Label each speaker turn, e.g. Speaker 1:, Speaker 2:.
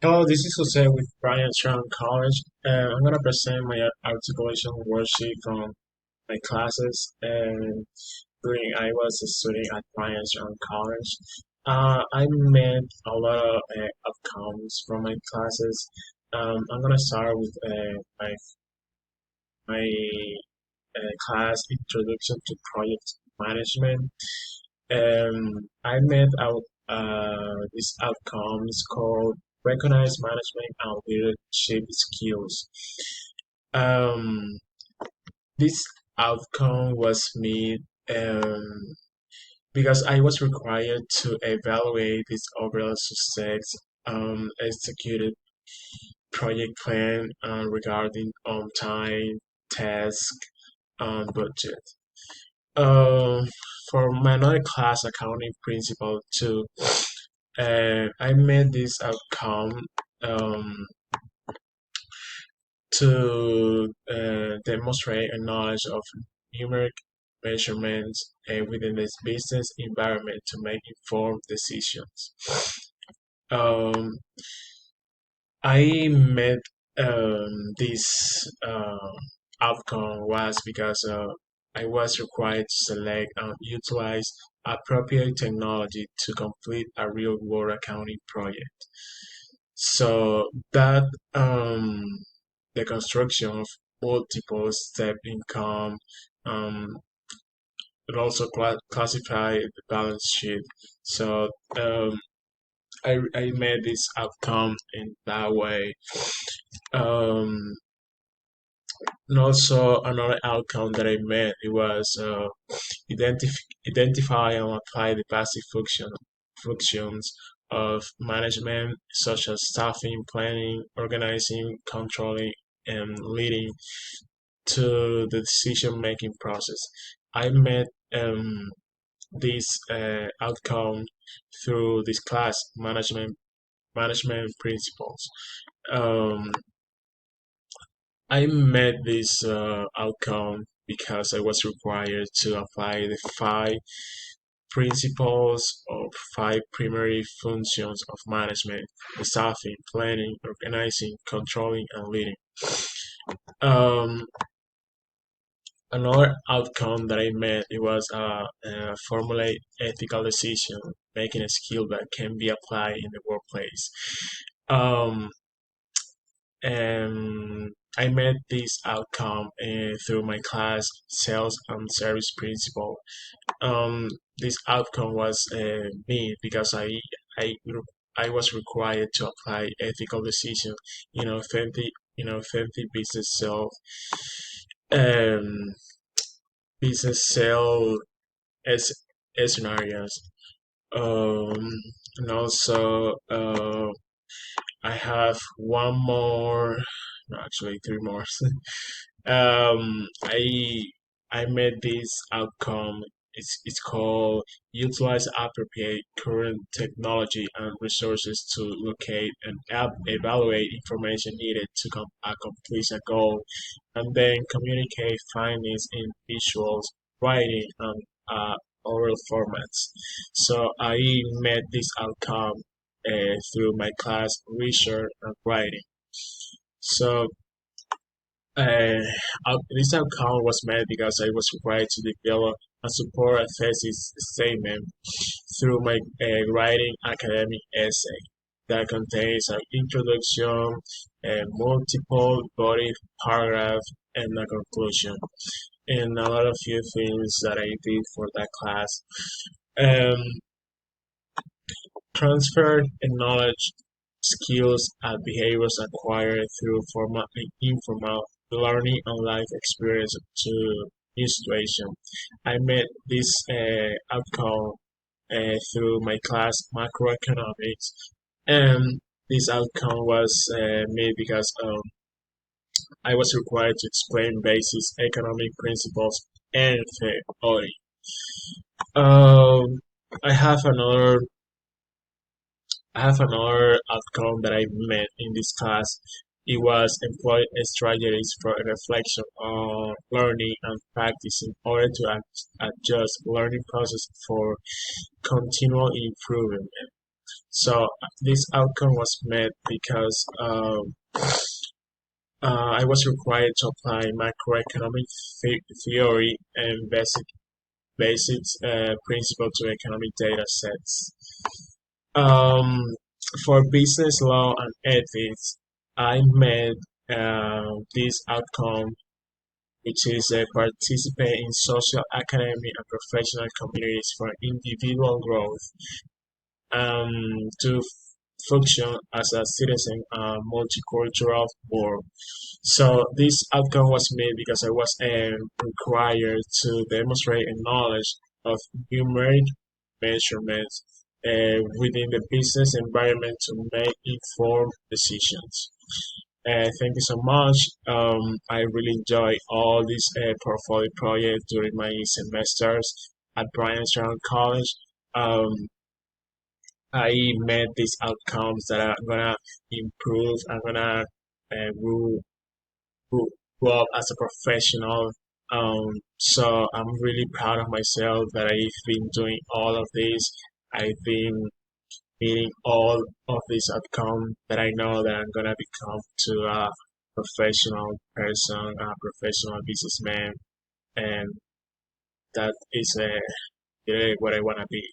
Speaker 1: Hello, this is Jose with Brian Strong College. I'm going to present my articulation worksheet from my classes. And during I was a student at Brian Strong College, I met a lot of outcomes from my classes. I'm going to start with my class Introduction to Project Management. I met out these outcomes called Recognize Management and Leadership Skills. Um, this outcome was made because I was required to evaluate this overall success executed project plan regarding on time, task, and budget. Um, for my another class accounting principle too, I made this outcome um, to demonstrate a knowledge of numeric measurements within this business environment to make informed decisions. Um, I made this outcome was because I was required to select and utilize appropriate technology to complete a real-world accounting project. So that the construction of multiple step income um, and also classify the balance sheet. So I made this outcome in that way. Um, and also another outcome that I made it was identify and apply the basic functions of management such as staffing, planning, organizing, controlling, and leading to the decision making process. I met this outcome through this class management principles. Um, I met this outcome because I was required to apply the five principles of five primary functions of management: the staffing, planning, organizing, controlling, and leading. Um, Another outcome that I met it was formulate ethical decision making a skill that can be applied in the workplace. Um, and I met this outcome through my class sales and service principle. This outcome was me because I I was required to apply ethical decision in authentic um, business sale as scenarios. Um, and also, I have one more, no, actually three more. um, I I made this outcome. It's called utilize appropriate current technology and resources to locate and evaluate information needed to accomplish a goal, and then communicate findings in visuals, writing, and oral formats. So I made this outcome through my class research and writing. So this outcome was made because I was required to develop and support a thesis statement through my writing academic essay that contains an introduction, a multiple body paragraph, and a conclusion, and a lot of few things that I did for that class. Um, Transferred knowledge, skills, and behaviors acquired through formal and informal learning and life experience to new situation. I met this outcome through my class macroeconomics, and this outcome was made because I was required to explain basic economic principles and theory. Um, I have another I have another outcome that I met in this class. It was employ strategies for reflection on learning and practice in order to adjust learning process for continual improvement. So this outcome was met because I was required to apply macroeconomic theory and basic principle to economic data sets. Um, for business law and ethics, I made this outcome, which is participate in social, academic, and professional communities for individual growth, to function as a citizen multicultural world. So this outcome was made because I was required to demonstrate a knowledge of numeric measurements within the business environment to make informed decisions. Thank you so much. I really enjoy all these portfolio projects during my semesters at Bryan Young College. Um, I made these outcomes that are gonna improve. I'm gonna grow, grow, grow up as a professional. So I'm really proud of myself that I've been doing all of this. I've been meeting all of these outcomes that I know that I'm gonna become to a professional person, a professional businessman, and that is really what I wanna be.